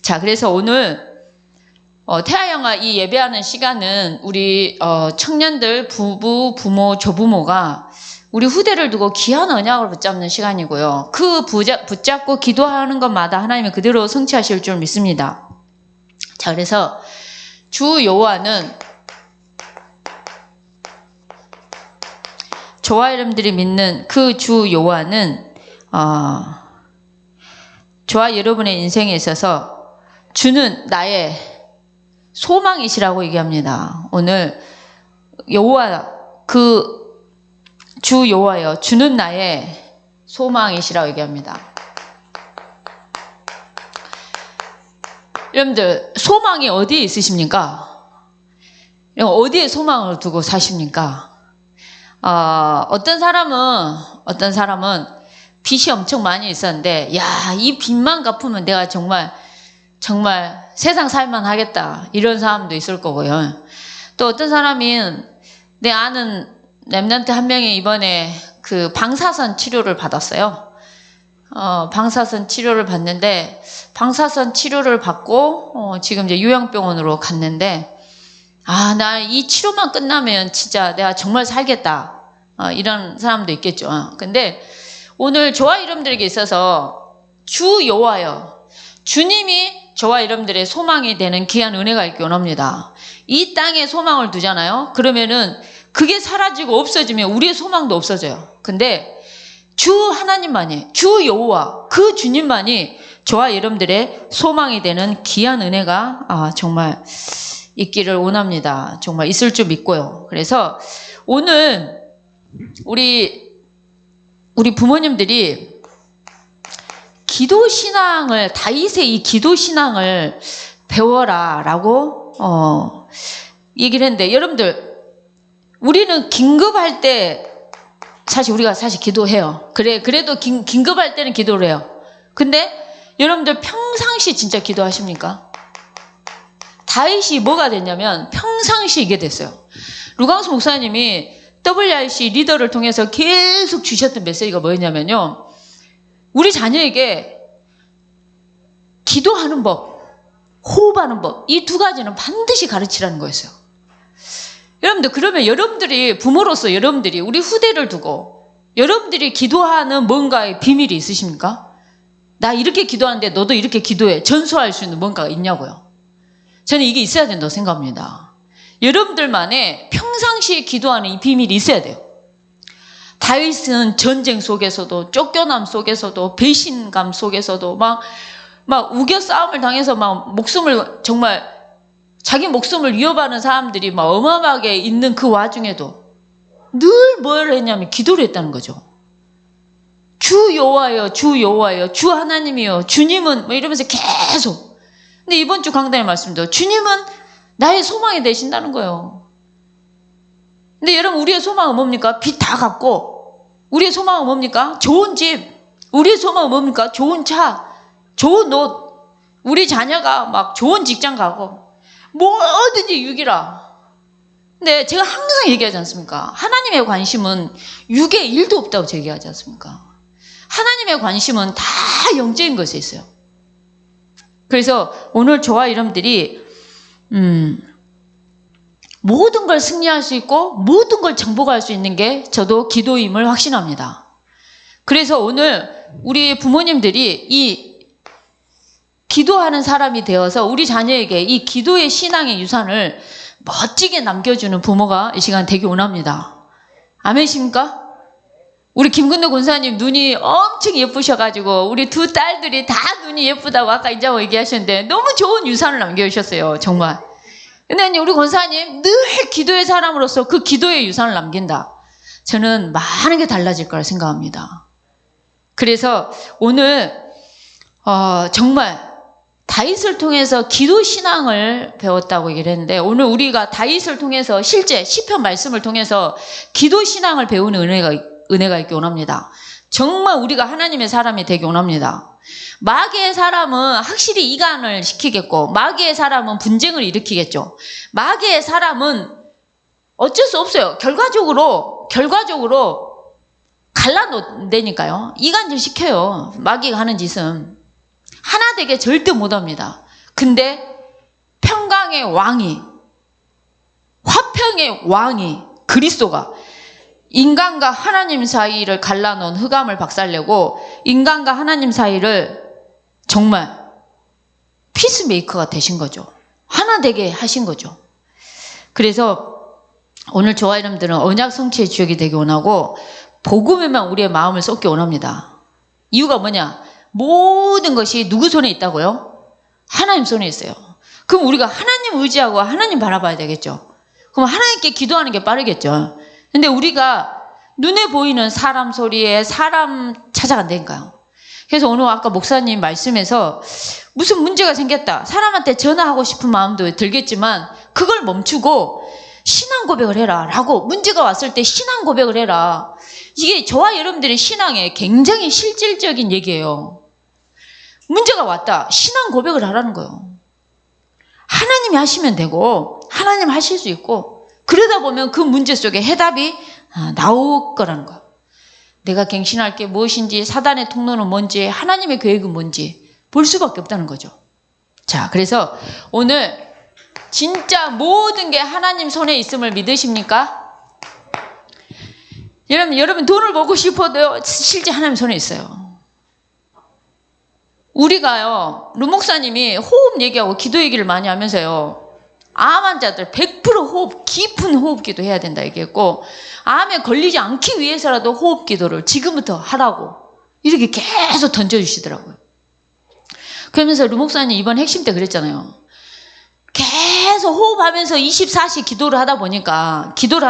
자, 그래서 오늘 태아영아 이 예배하는 시간은 우리 청년들, 부부, 부모, 조부모가 우리 후대를 두고 귀한 언약을 붙잡는 시간이고요. 그 붙잡고 기도하는 것마다 하나님이 그대로 성취하실 줄 믿습니다. 자, 그래서 주 여호와는 저와 여러분들이 믿는 그 주 여호와는 저와 여러분의 인생에 있어서 주는 나의 소망이시라고 얘기합니다. 오늘 여호와 그 주 여호와여 주는 나의 소망이시라고 얘기합니다. 여러분들 소망이 어디에 있으십니까? 어디에 소망을 두고 사십니까? 어떤 사람은 빚이 엄청 많이 있었는데 야, 이 빚만 갚으면 내가 정말 세상 살만 하겠다 이런 사람도 있을 거고요. 또 어떤 사람이 내 아는 랩런트 한 명이 이번에 그 방사선 치료를 받았어요. 방사선 치료를 받는데 방사선 치료를 받고 지금 이제 요양병원으로 갔는데 나 이 치료만 끝나면 진짜 내가 정말 살겠다. 이런 사람도 있겠죠. 근데 오늘 저와 여러분들에게 있어서 주 여호와여 주님이 저와 여러분들의 소망이 되는 귀한 은혜가 있기 원합니다. 이 땅에 소망을 두잖아요. 그러면은 그게 사라지고 없어지면 우리의 소망도 없어져요. 근데 주 하나님만이, 주 여호와, 그 주님만이 저와 여러분들의 소망이 되는 귀한 은혜가 정말 있기를 원합니다. 정말 있을 줄 믿고요. 그래서 오늘 우리 부모님들이 기도신앙을, 다윗의 이 기도신앙을 배워라 라고 얘기를 했는데 여러분들 우리는 긴급할 때 우리가 기도해요. 그래도 긴급할 때는 기도를 해요. 근데 여러분들 평상시 진짜 기도하십니까? 다윗이 뭐가 됐냐면 평상시 이게 됐어요. 루강수 목사님이 WRC 리더를 통해서 계속 주셨던 메시지가 뭐였냐면요. 우리 자녀에게 기도하는 법, 호흡하는 법, 이 두 가지는 반드시 가르치라는 거였어요. 여러분들, 그러면 여러분들이, 부모로서 여러분들이 우리 후대를 두고 여러분들이 기도하는 뭔가의 비밀이 있으십니까? 나 이렇게 기도하는데 너도 이렇게 기도해. 전수할 수 있는 뭔가가 있냐고요. 저는 이게 있어야 된다고 생각합니다. 여러분들만의 평상시에 기도하는 이 비밀이 있어야 돼요. 다윗은 전쟁 속에서도 쫓겨남 속에서도 배신감 속에서도 막 우겨 싸움을 당해서 자기 목숨을 위협하는 사람들이 막 어마어마하게 있는 그 와중에도 늘 뭘 했냐면 기도를 했다는 거죠. 주 여호와여, 주 여호와여, 주 하나님이여, 주님은 이러면서 계속. 근데 이번 주 강단의 말씀도 주님은 나의 소망이 되신다는 거예요. 근데 여러분 우리의 소망은 뭡니까? 빚 다 갚고. 우리의 소망은 뭡니까? 좋은 집. 우리의 소망은 뭡니까? 좋은 차, 좋은 옷. 우리 자녀가 막 좋은 직장 가고 뭐든지 유기라. 근데 제가 항상 얘기하지 않습니까? 하나님의 관심은 육에 1도 없다고 제가 얘기하지 않습니까? 하나님의 관심은 다 영적인 것에 있어요. 그래서 오늘 저와 여러분들이 모든 걸 승리할 수 있고 모든 걸 정복할 수 있는 게 저도 기도임을 확신합니다. 그래서 오늘 우리 부모님들이 이 기도하는 사람이 되어서 우리 자녀에게 이 기도의 신앙의 유산을 멋지게 남겨주는 부모가 이 시간 되기 원합니다. 아멘이십니까? 우리 김근도 권사님 눈이 엄청 예쁘셔가지고 우리 두 딸들이 다 눈이 예쁘다고 아까 인자고 얘기하셨는데 너무 좋은 유산을 남겨주셨어요. 정말. 근데 우리 권사님 늘 기도의 사람으로서 그 기도의 유산을 남긴다. 저는 많은 게 달라질 거라 생각합니다. 그래서 오늘 정말 다윗을 통해서 기도 신앙을 배웠다고 얘기를 했는데 오늘 우리가 다윗을 통해서 실제 시편 말씀을 통해서 기도 신앙을 배우는 은혜가 있기 원합니다. 정말 우리가 하나님의 사람이 되기 원합니다. 마귀의 사람은 확실히 이간을 시키겠고 마귀의 사람은 분쟁을 일으키겠죠. 마귀의 사람은 어쩔 수 없어요. 결과적으로 갈라놓는다니까요. 이간질 시켜요. 마귀가 하는 짓은 하나 되게 절대 못합니다. 근데 평강의 왕이, 화평의 왕이 그리스도가 인간과 하나님 사이를 갈라놓은 흑암을 박살내고 인간과 하나님 사이를 정말 피스메이커가 되신 거죠. 하나 되게 하신 거죠. 그래서 오늘 저와 여러분들은 언약 성취의 지역이 되기 원하고 복음에만 우리의 마음을 쏟기 원합니다. 이유가 뭐냐? 모든 것이 누구 손에 있다고요? 하나님 손에 있어요. 그럼 우리가 하나님 의지하고 하나님 바라봐야 되겠죠. 그럼 하나님께 기도하는 게 빠르겠죠. 근데 우리가 눈에 보이는 사람 소리에 사람 찾아간다니까요. 그래서 오늘 아까 목사님 말씀에서 무슨 문제가 생겼다. 사람한테 전화하고 싶은 마음도 들겠지만 그걸 멈추고 신앙 고백을 해라 라고 문제가 왔을 때 신앙 고백을 해라. 이게 저와 여러분들의 신앙에 굉장히 실질적인 얘기예요. 문제가 왔다. 신앙 고백을 하라는 거예요. 하나님이 하시면 되고 하나님 하실 수 있고 그러다 보면 그 문제 속에 해답이 나올 거라는 거예요. 내가 갱신할 게 무엇인지 사단의 통로는 뭔지 하나님의 계획은 뭔지 볼 수밖에 없다는 거죠. 자, 그래서 오늘 진짜 모든 게 하나님 손에 있음을 믿으십니까? 여러분 돈을 벌고 싶어도요 실제 하나님 손에 있어요. 우리가요 루 목사님이 호흡 얘기하고 기도 얘기를 많이 하면서요 암 환자들 100% 호흡, 깊은 호흡 기도 해야 된다 얘기했고 암에 걸리지 않기 위해서라도 호흡 기도를 지금부터 하라고 이렇게 계속 던져주시더라고요. 그러면서 루 목사님 이번 핵심 때 그랬잖아요. 계속 호흡하면서 24시 기도를 하다 보니까 기도를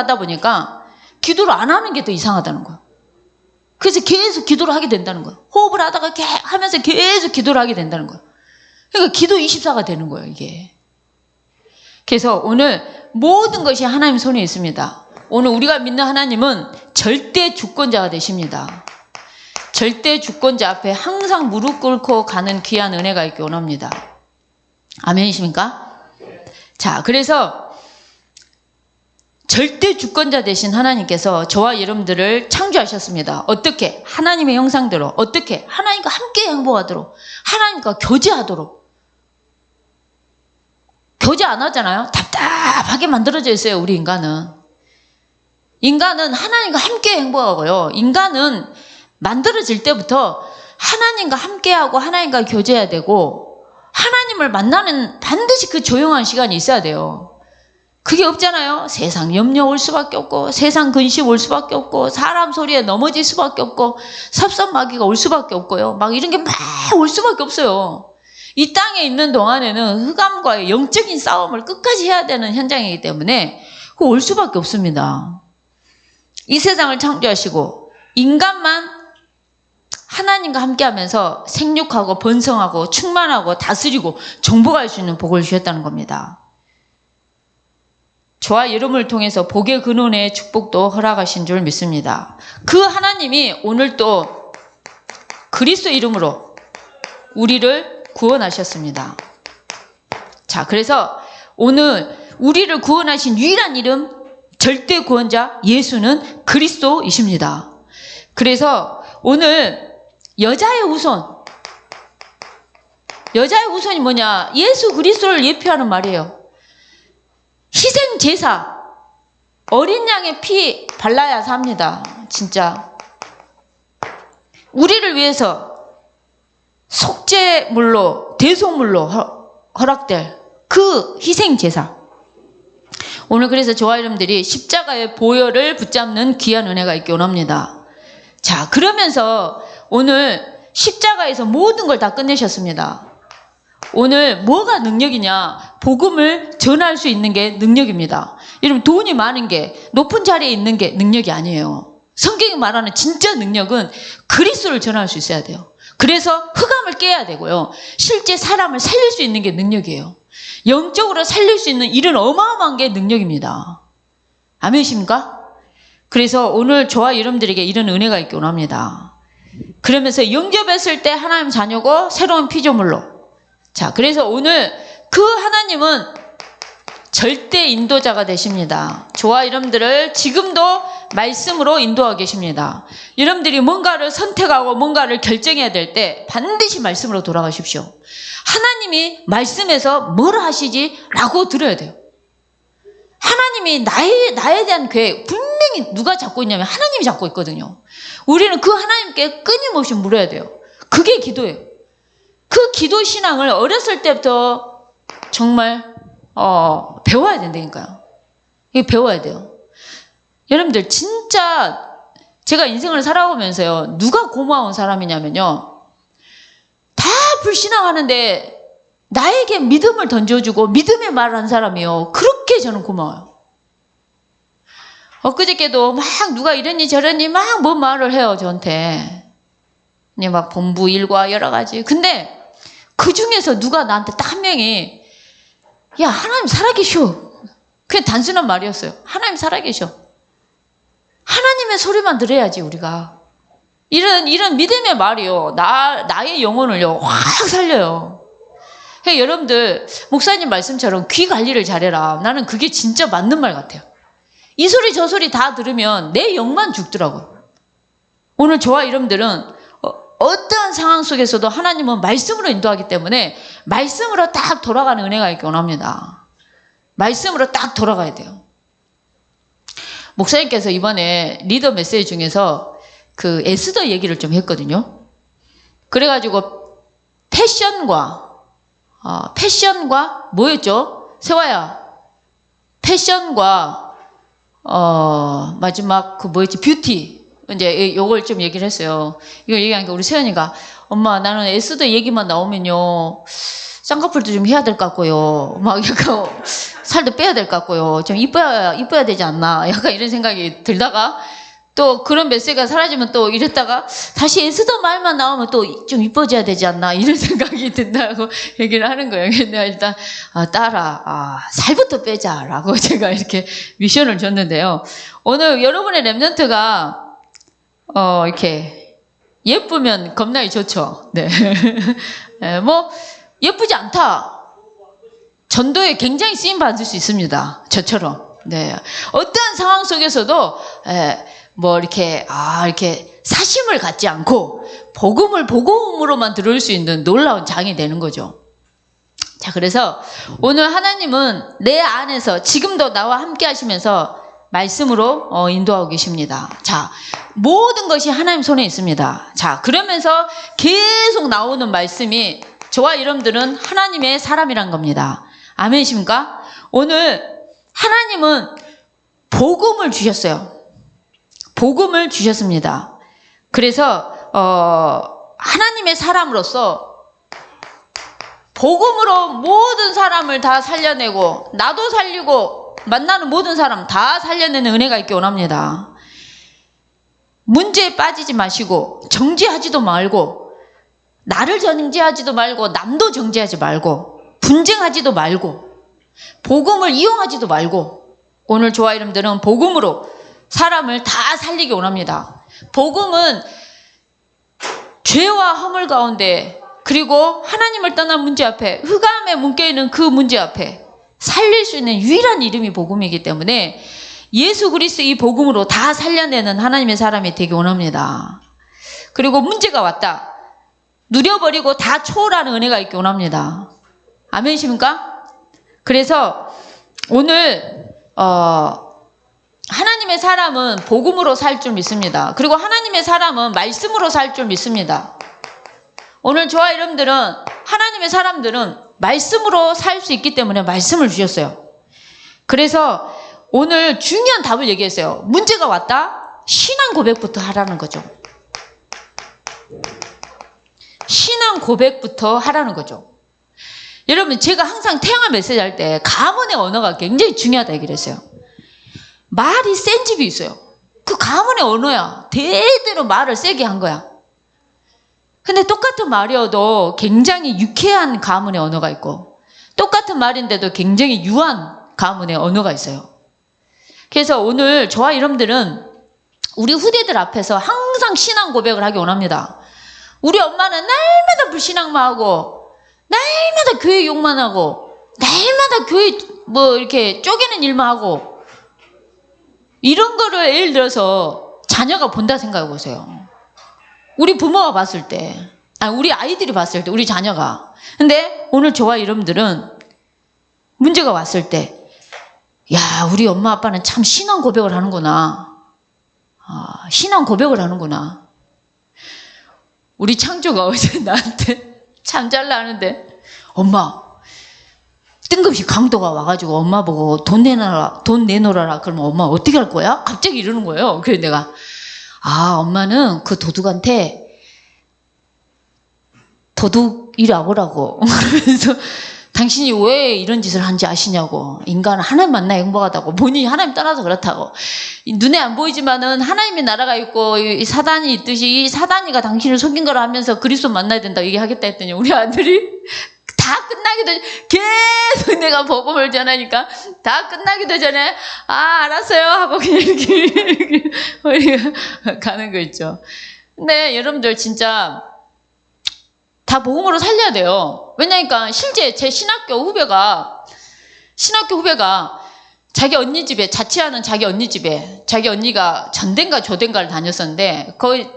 안 하는 게 더 이상하다는 거예요. 그래서 계속 기도를 하게 된다는 거예요. 호흡을 하다가 하면서 계속 기도를 하게 된다는 거예요. 그러니까 기도 24가 되는 거예요, 이게. 그래서 오늘 모든 것이 하나님 손에 있습니다. 오늘 우리가 믿는 하나님은 절대 주권자가 되십니다. 절대 주권자 앞에 항상 무릎 꿇고 가는 귀한 은혜가 있기 원합니다. 아멘이십니까? 자, 그래서 절대 주권자 되신 하나님께서 저와 여러분들을 창조하셨습니다. 어떻게? 하나님의 형상대로. 어떻게? 하나님과 함께 행복하도록. 하나님과 교제하도록. 교제 안 하잖아요. 답답하게 만들어져 있어요, 우리 인간은. 인간은 하나님과 함께 행복하고요. 인간은 만들어질 때부터 하나님과 함께하고 하나님과 교제해야 되고 하나님을 만나는 반드시 그 조용한 시간이 있어야 돼요. 그게 없잖아요. 세상 염려 올 수밖에 없고 세상 근심 올 수밖에 없고 사람 소리에 넘어질 수밖에 없고 섭섭마귀가 올 수밖에 없고요. 막 이런 게 막 올 수밖에 없어요. 이 땅에 있는 동안에는 흑암과의 영적인 싸움을 끝까지 해야 되는 현장이기 때문에 그거 올 수밖에 없습니다. 이 세상을 창조하시고 인간만 하나님과 함께하면서 생육하고 번성하고 충만하고 다스리고 정복할 수 있는 복을 주셨다는 겁니다. 저와 여러분을 통해서 복의 근원의 축복도 허락하신 줄 믿습니다. 그 하나님이 오늘 또 그리스도 이름으로 우리를 구원하셨습니다. 자, 그래서 오늘 우리를 구원하신 유일한 이름 절대 구원자 예수는 그리스도이십니다. 그래서 오늘 여자의 후손이 뭐냐? 예수 그리스도를 예표하는 말이에요. 희생 제사, 어린 양의 피 발라야 삽니다. 진짜 우리를 위해서 속죄물로 대속물로 허락될 그 희생 제사. 오늘 그래서 저와 여러분들이 십자가의 보혈을 붙잡는 귀한 은혜가 있기 원합니다. 자, 그러면서 오늘 십자가에서 모든 걸 다 끝내셨습니다. 오늘 뭐가 능력이냐? 복음을 전할 수 있는 게 능력입니다. 여러분 돈이 많은 게 높은 자리에 있는 게 능력이 아니에요. 성경이 말하는 진짜 능력은 그리스도를 전할 수 있어야 돼요. 그래서 흑암을 깨야 되고요. 실제 사람을 살릴 수 있는 게 능력이에요. 영적으로 살릴 수 있는 일은 어마어마한 게 능력입니다. 아멘이십니까? 그래서 오늘 저와 여러분들에게 이런 은혜가 있기 원합니다. 그러면서 영접했을 때 하나님 자녀고 새로운 피조물로. 자, 그래서 오늘 그 하나님은 절대 인도자가 되십니다. 저와 여러분들을 지금도 말씀으로 인도하고 계십니다. 여러분들이 뭔가를 선택하고 뭔가를 결정해야 될 때 반드시 말씀으로 돌아가십시오. 하나님이 말씀에서 뭘 하시지? 라고 들어야 돼요. 하나님이 나에 대한 계획, 분명히 누가 잡고 있냐면 하나님이 잡고 있거든요. 우리는 그 하나님께 끊임없이 물어야 돼요. 그게 기도예요. 그 기도 신앙을 어렸을 때부터 정말 배워야 된다니까요. 이게 배워야 돼요. 여러분들 진짜 제가 인생을 살아오면서요, 누가 고마운 사람이냐면요, 다 불신앙하는데 나에게 믿음을 던져주고 믿음의 말을 한 사람이요, 그렇게 저는 고마워요. 엊그저께도 막 누가 이러니 저러니 막 뭐 말을 해요, 저한테. 막 본부 일과 여러 가지. 근데 그 중에서 누가 나한테 딱 한 명이, 야, 하나님 살아계셔. 그냥 단순한 말이었어요. 하나님 살아계셔. 하나님의 소리만 들어야지, 우리가. 이런 믿음의 말이요, 나의 영혼을요, 확 살려요. 그러니까 여러분들, 목사님 말씀처럼 귀 관리를 잘해라. 나는 그게 진짜 맞는 말 같아요. 이 소리 저 소리 다 들으면 내 영만 죽더라고요. 오늘 저와 여러분들은 어떠한 상황 속에서도 하나님은 말씀으로 인도하기 때문에 말씀으로 딱 돌아가는 은혜가 있기 원합니다. 말씀으로 딱 돌아가야 돼요. 목사님께서 이번에 리더 메시지 중에서 그 에스더 얘기를 좀 했거든요. 그래가지고 패션과 뭐였죠? 세화야. 패션과 마지막 그 뭐였지? 뷰티. 이제 요걸 좀 얘기를 했어요. 이걸 얘기하니까 우리 세연이가, 엄마 나는 에스더 얘기만 나오면요, 쌍꺼풀도 좀 해야 될 것 같고요, 막 약간 살도 빼야 될 것 같고요, 좀 이뻐야 되지 않나, 약간 이런 생각이 들다가 또 그런 메시지가 사라지면 또 이랬다가 다시 에스더 말만 나오면 또 좀 이뻐져야 되지 않나, 이런 생각이 든다고 얘기를 하는 거예요. 근데 일단 딸아, 살부터 빼자라고 제가 이렇게 미션을 줬는데요. 오늘 여러분의 랩런트가 이렇게 예쁘면 겁나게 좋죠. 네. 뭐 예쁘지 않다, 전도에 굉장히 쓰임 받을 수 있습니다. 저처럼. 네. 어떠한 상황 속에서도 뭐 이렇게 사심을 갖지 않고 복음으로만 들을 수 있는 놀라운 장이 되는 거죠. 자, 그래서 오늘 하나님은 내 안에서 지금도 나와 함께 하시면서 말씀으로 인도하고 계십니다. 자, 모든 것이 하나님 손에 있습니다. 자, 그러면서 계속 나오는 말씀이, 저와 여러분들은 하나님의 사람이란 겁니다. 아멘이십니까? 오늘 하나님은 복음을 주셨어요. 복음을 주셨습니다. 그래서 하나님의 사람으로서 복음으로 모든 사람을 다 살려내고, 나도 살리고 만나는 모든 사람 다 살려내는 은혜가 있기 원합니다. 문제에 빠지지 마시고, 정죄하지도 말고, 나를 정죄하지도 말고, 남도 정죄하지 말고, 분쟁하지도 말고, 복음을 이용하지도 말고, 오늘 저와 여러분들은 복음으로 사람을 다 살리기 원합니다. 복음은 죄와 허물 가운데, 그리고 하나님을 떠난 문제 앞에, 흑암에 묶여있는 그 문제 앞에 살릴 수 있는 유일한 이름이 복음이기 때문에 예수 그리스도 이 복음으로 다 살려내는 하나님의 사람이 되기 원합니다. 그리고 문제가 왔다, 누려버리고 다 초월하는 은혜가 있기 원합니다. 아멘이십니까? 그래서 오늘 하나님의 사람은 복음으로 살 줄 믿습니다. 그리고 하나님의 사람은 말씀으로 살 줄 믿습니다. 오늘 저와 여러분들은, 하나님의 사람들은 말씀으로 살 수 있기 때문에 말씀을 주셨어요. 그래서 오늘 중요한 답을 얘기했어요. 문제가 왔다, 신앙 고백부터 하라는 거죠. 신앙 고백부터 하라는 거죠. 여러분, 제가 항상 태양을 메시지 할 때 가문의 언어가 굉장히 중요하다 얘기를 했어요. 말이 센 집이 있어요. 그 가문의 언어야. 대대로 말을 세게 한 거야. 근데 똑같은 말이어도 굉장히 유쾌한 가문의 언어가 있고, 똑같은 말인데도 굉장히 유한 가문의 언어가 있어요. 그래서 오늘 저와 여러분들은 우리 후대들 앞에서 항상 신앙 고백을 하기 원합니다. 우리 엄마는 날마다 불신앙만 하고, 날마다 교회 욕만 하고, 날마다 교회 이렇게 쪼개는 일만 하고, 이런 거를 예를 들어서 자녀가 본다 생각해 보세요. 우리 부모가 봤을 때, 우리 아이들이 봤을 때, 우리 자녀가. 근데 오늘 저와 여러분들은 문제가 왔을 때, 야, 우리 엄마 아빠는 참 신앙 고백을 하는구나. 신앙 고백을 하는구나. 우리 창조가 어제 나한테 참 잘나는데, 엄마, 뜬금없이 강도가 와가지고 엄마 보고 돈 내놓으라. 그러면 엄마 어떻게 할 거야? 갑자기 이러는 거예요. 그래서 내가, 엄마는 그 도둑한테 도둑 이리 와보라고. 그러면서 당신이 왜 이런 짓을 한지 아시냐고. 인간은 하나님 만나야 행복하다고. 본인이 하나님 떠나서 그렇다고. 눈에 안 보이지만은 하나님의 나라가 있고 이 사단이 있듯이 이 사단이가 당신을 속인 거라 하면서 그리스도 만나야 된다고 얘기하겠다 했더니 우리 아들이 다 끝나기도 전에 계속 내가 복음을 전하니까 다 끝나기도 전에 알았어요 하고 그냥 이렇게 우리가 가는 거 있죠. 근데 여러분들 진짜 다 복음으로 살려야 돼요. 왜냐니까 실제 제 신학교 후배가 자기 언니 집에, 자취하는 자기 언니 집에, 자기 언니가 전대인가 조대인가를 다녔었는데 거의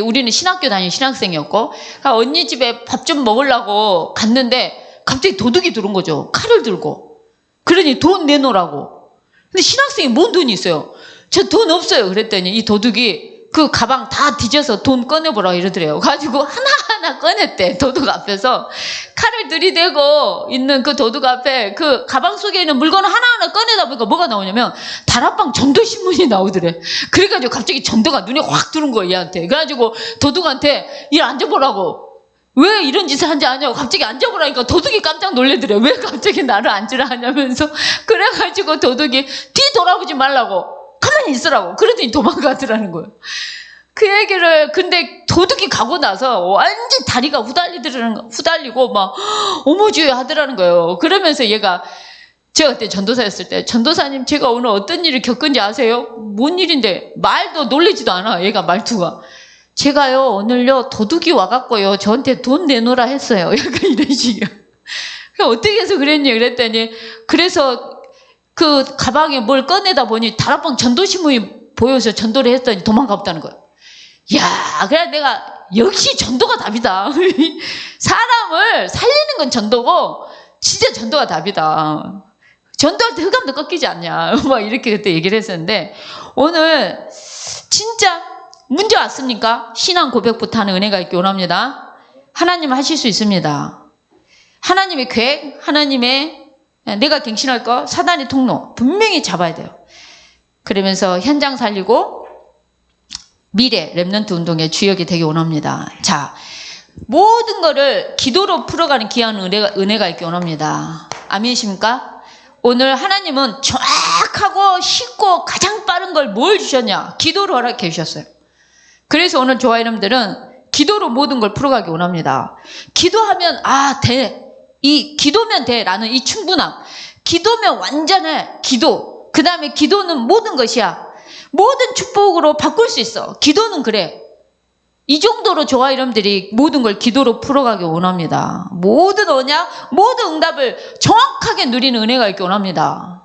우리는 신학교 다니는 신학생이었고, 언니 집에 밥 좀 먹으려고 갔는데 갑자기 도둑이 들어온 거죠. 칼을 들고. 그러니 돈 내놓으라고. 근데 신학생이 뭔 돈이 있어요? 저 돈 없어요. 그랬더니 이 도둑이 그 가방 다 뒤져서 돈 꺼내보라고 이러더래요. 가지고 하나하나 꺼냈대. 도둑 앞에서 칼을 들이대고 있는 그 도둑 앞에 그 가방 속에 있는 물건을 하나하나 꺼내다 보니까 뭐가 나오냐면 다락방 전도신문이 나오더래. 그래가지고 갑자기 전도가 눈에 확 들어온 거야, 얘한테. 그래가지고 도둑한테 일 앉아보라고. 왜 이런 짓을 한지 아냐고 갑자기 앉아보라니까 도둑이 깜짝 놀래더래. 왜 갑자기 나를 앉으라 하냐면서. 그래가지고 도둑이 뒤 돌아보지 말라고. 가만히 있으라고. 그러더니 도망가더라는 거예요. 그 얘기를, 근데 도둑이 가고 나서 완전 다리가 후달리고 막, 어머주여 하더라는 거예요. 그러면서 얘가, 제가 그때 전도사였을 때, 전도사님 제가 오늘 어떤 일을 겪은지 아세요? 뭔 일인데? 말도 놀리지도 않아, 얘가 말투가. 제가요, 오늘요, 도둑이 와갖고요, 저한테 돈 내놓으라 했어요. 약간 이런 식이야. 어떻게 해서 그랬니? 그랬더니, 그래서 그 가방에 뭘 꺼내다 보니 다락방 전도신문이 보여서 전도를 했더니 도망가 없다는 거예요. 야, 그래 내가 역시 전도가 답이다. 사람을 살리는 건 전도고 진짜 전도가 답이다. 전도할 때 흑암도 꺾이지 않냐. 막 이렇게 그때 얘기를 했었는데 오늘 진짜 문제 왔습니까? 신앙 고백부터 하는 은혜가 있기 원합니다. 하나님 하실 수 있습니다. 하나님의 계획, 하나님의 내가 갱신할 거, 사단의 통로 분명히 잡아야 돼요. 그러면서 현장 살리고 미래 렘넌트 운동의 주역이 되기 원합니다. 자, 모든 거를 기도로 풀어가는 귀한 은혜가 있기 원합니다. 아멘이십니까? 오늘 하나님은 정확하고 쉽고 가장 빠른 걸 뭘 주셨냐? 기도로 허락해 주셨어요. 그래서 오늘 저와 여러분들은 기도로 모든 걸 풀어가기 원합니다. 기도하면 돼. 이 기도면 돼. 라는 이 충분함. 기도면 완전해. 기도. 그 다음에 기도는 모든 것이야. 모든 축복으로 바꿀 수 있어. 기도는 그래. 이 정도로 저와 여러분들이 모든 걸 기도로 풀어가기 원합니다. 모든 언약, 모든 응답을 정확하게 누리는 은혜가 있기 원합니다.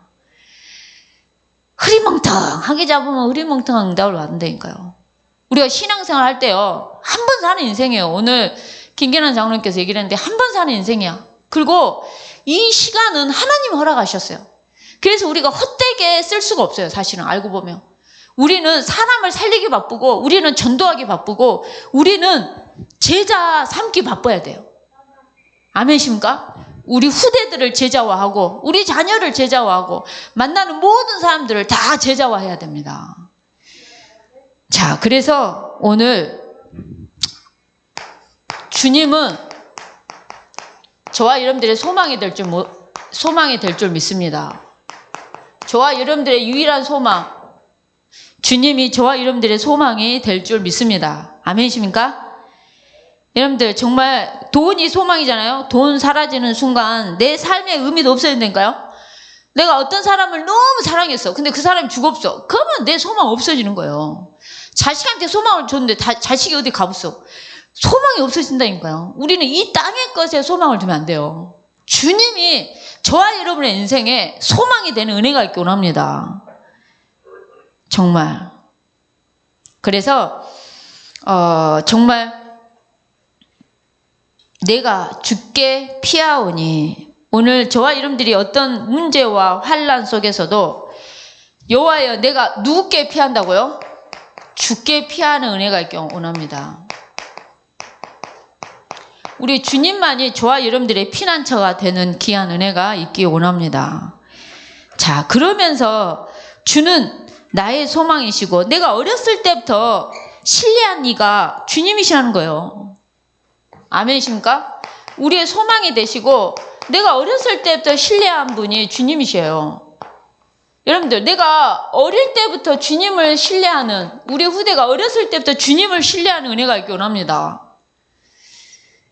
흐리멍텅하게 잡으면 흐리멍텅한 응답을 받는다니까요. 우리가 신앙생활 할 때요. 한 번 사는 인생이에요. 오늘 김계란 장로님께서 얘기를 했는데 한 번 사는 인생이야. 그리고 이 시간은 하나님 허락하셨어요. 그래서 우리가 헛되게 쓸 수가 없어요. 사실은 알고 보면. 우리는 사람을 살리기 바쁘고 우리는 전도하기 바쁘고 우리는 제자 삼기 바빠야 돼요. 아멘이십니까? 우리 후대들을 제자화하고 우리 자녀를 제자화하고 만나는 모든 사람들을 다 제자화해야 됩니다. 자, 그래서 오늘 주님은 저와 여러분들의 소망이 될 줄 믿습니다. 저와 여러분들의 유일한 소망, 주님이 저와 여러분들의 소망이 될 줄 믿습니다. 아멘이십니까? 여러분들 정말 돈이 소망이잖아요. 돈 사라지는 순간 내 삶의 의미도 없어진다니까요. 내가 어떤 사람을 너무 사랑했어. 근데 그 사람이 죽었어. 그러면 내 소망 없어지는 거예요. 자식한테 소망을 줬는데 자식이 어디 가봤어. 소망이 없어진다니까요. 우리는 이 땅의 것에 소망을 두면 안 돼요. 주님이 저와 여러분의 인생에 소망이 되는 은혜가 있기 원합니다. 정말. 그래서 정말 내가 주께 피하오니, 오늘 저와 여러분들이 어떤 문제와 환난 속에서도 여호와여, 내가 누구께 피한다고요? 주께 피하는 은혜가 있기 원합니다. 우리 주님만이 저와 여러분들의 피난처가 되는 귀한 은혜가 있기 원합니다. 자, 그러면서 주는 나의 소망이시고, 내가 어렸을 때부터 신뢰한 이가 주님이시라는 거예요. 아멘이십니까? 우리의 소망이 되시고, 내가 어렸을 때부터 신뢰한 분이 주님이셔요. 여러분들, 내가 어릴 때부터 주님을 신뢰하는, 우리 후대가 어렸을 때부터 주님을 신뢰하는 은혜가 있기 원합니다.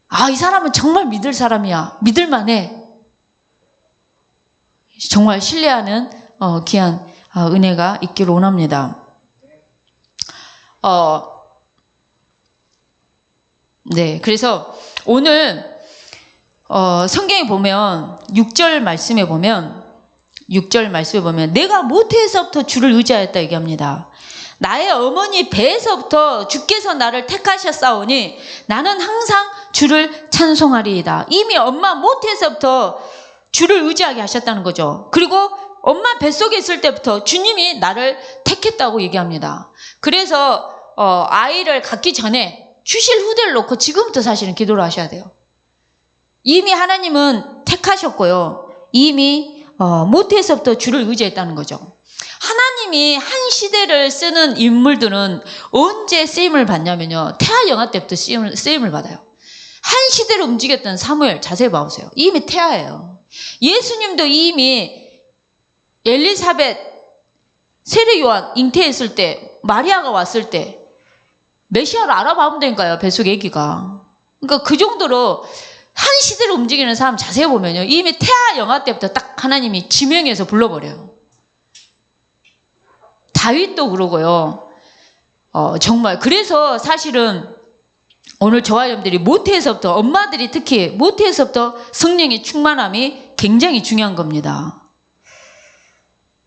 아, 이 사람은 정말 믿을 사람이야. 믿을만해. 정말 신뢰하는 귀한 은혜가 있기를 원합니다. 네, 그래서 오늘 성경에 보면 6절 말씀에 보면 내가 모태에서부터 주를 의지하였다 얘기합니다. 나의 어머니 배에서부터 주께서 나를 택하셨사오니 나는 항상 주를 찬송하리이다. 이미 엄마 모태에서부터 주를 의지하게 하셨다는 거죠. 그리고 엄마 뱃속에 있을 때부터 주님이 나를 택했다고 얘기합니다. 그래서 아이를 갖기 전에 주실 후대를 놓고 지금부터 사실은 기도를 하셔야 돼요. 이미 하나님은 택하셨고요. 이미 모태에서부터 주를 의지했다는 거죠. 하나님이 한 시대를 쓰는 인물들은 언제 쓰임을 받냐면요, 태아 영아 때부터 쓰임을 받아요. 한 시대를 움직였던 사무엘 자세히 봐보세요. 이미 태아예요. 예수님도 이미 엘리사벳 세례 요한 잉태했을 때, 마리아가 왔을 때 메시아를 알아봐면 되니까요, 뱃속 애기가. 그러니까 그 정도로 한 시대를 움직이는 사람 자세히 보면요, 이미 태아 영아 때부터 딱 하나님이 지명해서 불러버려요. 다윗도 그러고요. 정말 그래서 사실은 오늘 저와 여러분들이 모태에서부터, 엄마들이 특히 모태에서부터 성령의 충만함이 굉장히 중요한 겁니다.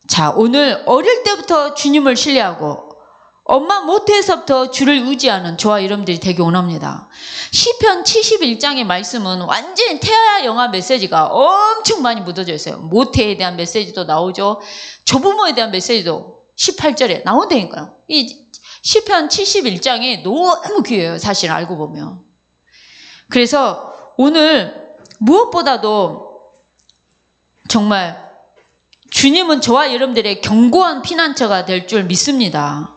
자, 오늘 어릴 때부터 주님을 신뢰하고 엄마 모태에서부터 주를 의지하는 저와 여러분들이 되기 원합니다. 시편 71장의 말씀은 완전히 태아 영아 메시지가 엄청 많이 묻어져 있어요. 모태에 대한 메시지도 나오죠. 조부모에 대한 메시지도 18절에 나온다니까요. 이 시편 71장이 너무 귀해요, 사실 알고 보면. 그래서 오늘 무엇보다도 정말 주님은 저와 여러분들의 견고한 피난처가 될 줄 믿습니다.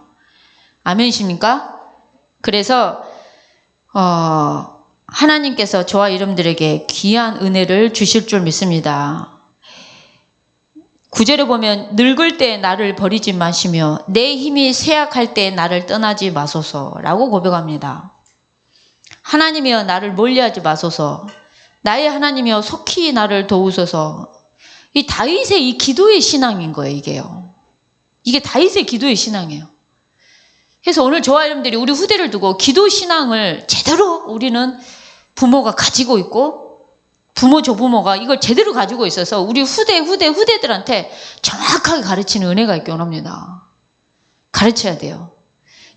아멘이십니까? 그래서 하나님께서 저와 여러분들에게 귀한 은혜를 주실 줄 믿습니다. 9절에 보면 늙을 때 나를 버리지 마시며 내 힘이 쇠약할 때 나를 떠나지 마소서라고 고백합니다. 하나님이여 나를 멀리하지 마소서, 나의 하나님이여 속히 나를 도우소서. 이 다윗의 이 기도의 신앙인 거예요, 이게요. 이게 다윗의 기도의 신앙이에요. 그래서 오늘 저와 여러분들이 우리 후대를 두고 기도 신앙을 제대로 우리는 부모가 가지고 있고, 부모 조부모가 이걸 제대로 가지고 있어서 우리 후대들한테 정확하게 가르치는 은혜가 있기 원합니다. 가르쳐야 돼요.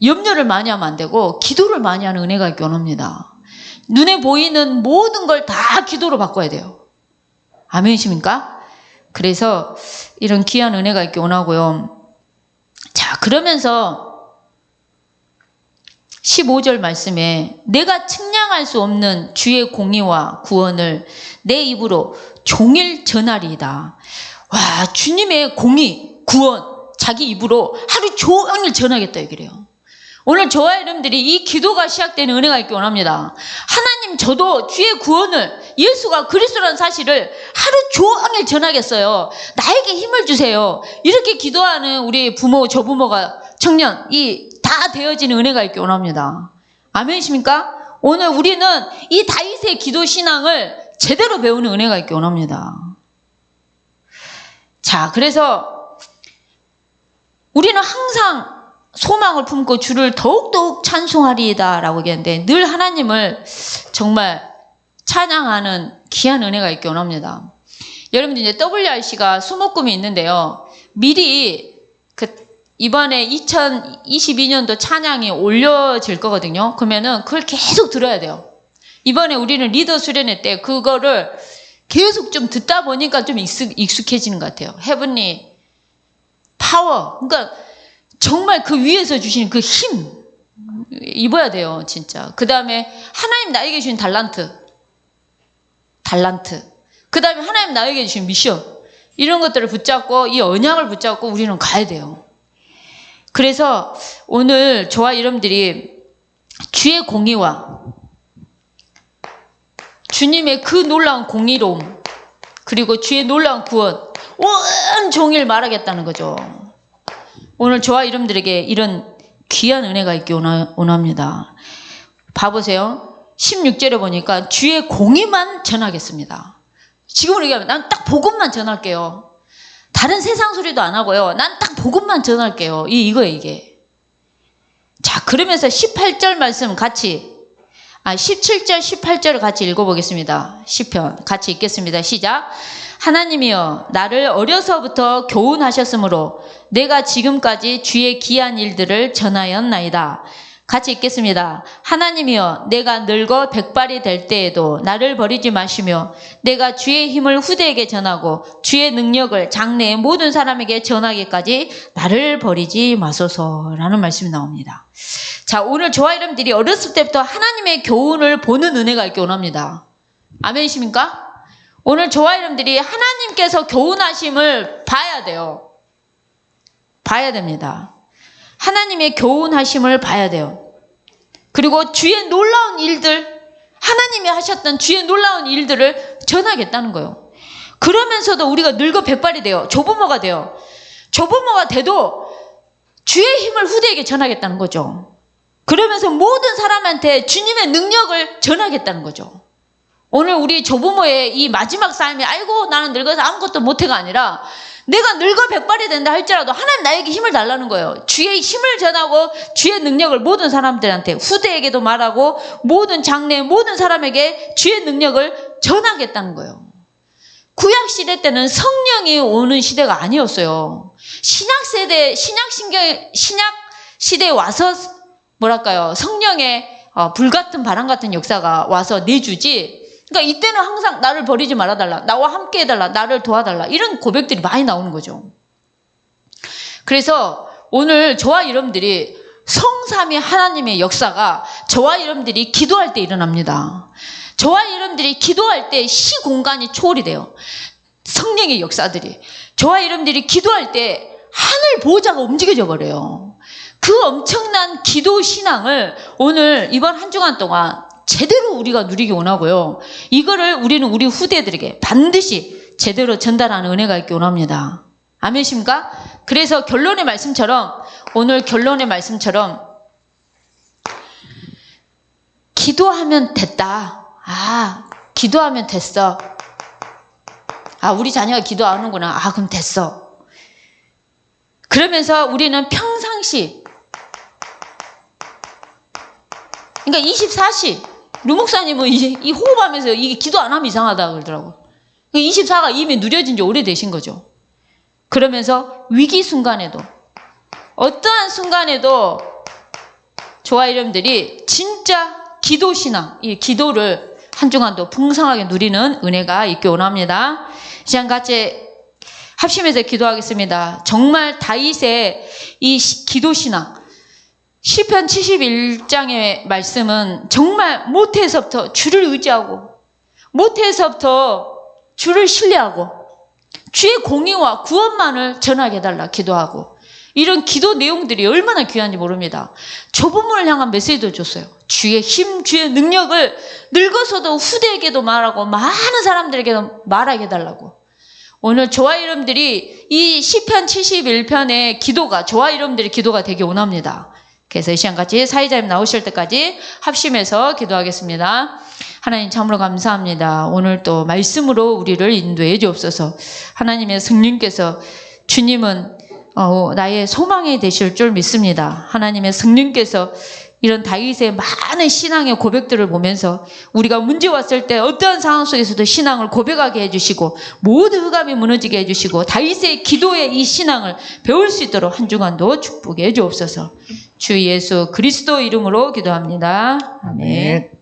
염려를 많이 하면 안 되고 기도를 많이 하는 은혜가 있기 원합니다. 눈에 보이는 모든 걸 다 기도로 바꿔야 돼요. 아멘이십니까? 그래서 이런 귀한 은혜가 있기 원하고요. 자, 그러면서 15절 말씀에 내가 측량할 수 없는 주의 공의와 구원을 내 입으로 종일 전하리이다. 와, 주님의 공의, 구원, 자기 입으로 하루 종일 전하겠다 얘기래요. 오늘 저와 여러분들이 이 기도가 시작되는 은혜가 있기 원합니다. 하나님, 저도 주의 구원을, 예수가 그리스도라는 사실을 하루 종일 전하겠어요. 나에게 힘을 주세요. 이렇게 기도하는 우리 부모, 조부모가, 청년, 다 되어지는 은혜가 있기 원합니다. 아멘이십니까? 오늘 우리는 이 다윗의 기도 신앙을 제대로 배우는 은혜가 있기 원합니다. 자, 그래서 우리는 항상 소망을 품고 주를 더욱더욱 찬송하리이다 라고 얘기하는데, 늘 하나님을 정말 찬양하는 귀한 은혜가 있기 원합니다. 여러분들 이제 WRC가 수목금이 있는데요. 미리 이번에 2022년도 찬양이 올려질 거거든요. 그러면은 그걸 계속 들어야 돼요. 이번에 우리는 리더 수련회 때 그거를 계속 좀 듣다 보니까 좀 익숙해지는 것 같아요. 헤븐리 파워. 그러니까 정말 그 위에서 주시는 그 힘 입어야 돼요, 진짜. 그 다음에 하나님 나에게 주신 달란트. 그 다음에 하나님 나에게 주신 미션. 이런 것들을 붙잡고 이 언약을 붙잡고 우리는 가야 돼요. 그래서 오늘 저와 여러분들이 주의 공의와 주님의 그 놀라운 공의로움 그리고 주의 놀라운 구원 온종일 말하겠다는 거죠. 오늘 저와 여러분들에게 이런 귀한 은혜가 있기 원합니다. 봐보세요. 16절에 보니까 주의 공의만 전하겠습니다. 지금으로 얘기하면 난 딱 복음만 전할게요. 다른 세상 소리도 안 하고요. 난 딱 복음만 전할게요. 이거예요, 이게. 자, 그러면서 18절 말씀 같이 17절, 18절을 같이 읽어보겠습니다. 시편 같이 읽겠습니다. 시작. 하나님이여 나를 어려서부터 교훈하셨으므로 내가 지금까지 주의 귀한 일들을 전하였나이다. 같이 읽겠습니다. 하나님이여 내가 늙어 백발이 될 때에도 나를 버리지 마시며 내가 주의 힘을 후대에게 전하고 주의 능력을 장래의 모든 사람에게 전하기까지 나를 버리지 마소서라는 말씀이 나옵니다. 자, 오늘 저와 여러분들이 어렸을 때부터 하나님의 교훈을 보는 은혜가 있기 원합니다. 아멘이십니까? 오늘 저와 여러분들이 하나님께서 교훈하심을 봐야 돼요. 봐야 됩니다. 하나님의 교훈하심을 봐야 돼요. 그리고 주의 놀라운 일들, 하나님이 하셨던 주의 놀라운 일들을 전하겠다는 거예요. 그러면서도 우리가 늙어 백발이 돼요. 조부모가 돼요. 조부모가 돼도 주의 힘을 후대에게 전하겠다는 거죠. 그러면서 모든 사람한테 주님의 능력을 전하겠다는 거죠. 오늘 우리 조부모의 이 마지막 삶이 아이고 나는 늙어서 아무것도 못해가 아니라 내가 늙어 백발이 된다 할지라도 하나님 나에게 힘을 달라는 거예요. 주의 힘을 전하고 주의 능력을 모든 사람들한테 후대에게도 말하고 모든 장래 모든 사람에게 주의 능력을 전하겠다는 거예요. 구약 시대 때는 성령이 오는 시대가 아니었어요. 신약 시대에 와서 뭐랄까요, 성령의 불같은 바람 같은 역사가 와서 내주지. 그러니까 이때는 항상 나를 버리지 말아달라, 나와 함께 해달라, 나를 도와달라 이런 고백들이 많이 나오는 거죠. 그래서 오늘 저와 여러분들이 성삼위 하나님의 역사가 저와 여러분들이 기도할 때 일어납니다. 저와 여러분들이 기도할 때 시공간이 초월이 돼요. 성령의 역사들이. 저와 여러분들이 기도할 때 하늘 보호자가 움직여져 버려요. 그 엄청난 기도 신앙을 오늘 이번 한 주간 동안 제대로 우리가 누리기 원하고요. 이거를 우리는 우리 후대들에게 반드시 제대로 전달하는 은혜가 있기 원합니다. 아멘이십니까? 그래서 결론의 말씀처럼 오늘 결론의 말씀처럼 기도하면 됐다. 기도하면 됐어. 우리 자녀가 기도하는구나. 그럼 됐어. 그러면서 우리는 평상시 그러니까 24시 루 목사님은 이 호흡하면서 이게 기도 안 하면 이상하다 그러더라고. 24가 이미 누려진 지 오래되신 거죠. 그러면서 위기 순간에도 어떠한 순간에도 저와 여러분들이 진짜 기도 신앙, 이 기도를 한 주간도 풍성하게 누리는 은혜가 있기 원합니다. 시간 같이 합심해서 기도하겠습니다. 정말 다윗의 이 기도 신앙, 시편 71장의 말씀은 정말 모태에서부터 주를 의지하고 모태에서부터 주를 신뢰하고 주의 공의와 구원만을 전하게 해달라 기도하고 이런 기도 내용들이 얼마나 귀한지 모릅니다. 조부모를 향한 메시지도 줬어요. 주의 힘, 주의 능력을 늙어서도 후대에게도 말하고 많은 사람들에게도 말하게 해달라고. 오늘 저와 여러분들이 이 시편 71편의 기도가 저와 여러분들의 기도가 되기 원합니다. 그래서 이 시간 같이 사회자님 나오실 때까지 합심해서 기도하겠습니다. 하나님 참으로 감사합니다. 오늘 또 말씀으로 우리를 인도해 주옵소서. 하나님의 성령께서 주님은 나의 소망이 되실 줄 믿습니다. 하나님의 성령께서 이런 다윗의 많은 신앙의 고백들을 보면서 우리가 문제 왔을 때 어떠한 상황 속에서도 신앙을 고백하게 해주시고 모든 흑암이 무너지게 해주시고 다윗의 기도의 이 신앙을 배울 수 있도록 한 주간도 축복해 주옵소서. 주 예수 그리스도 이름으로 기도합니다. 아멘.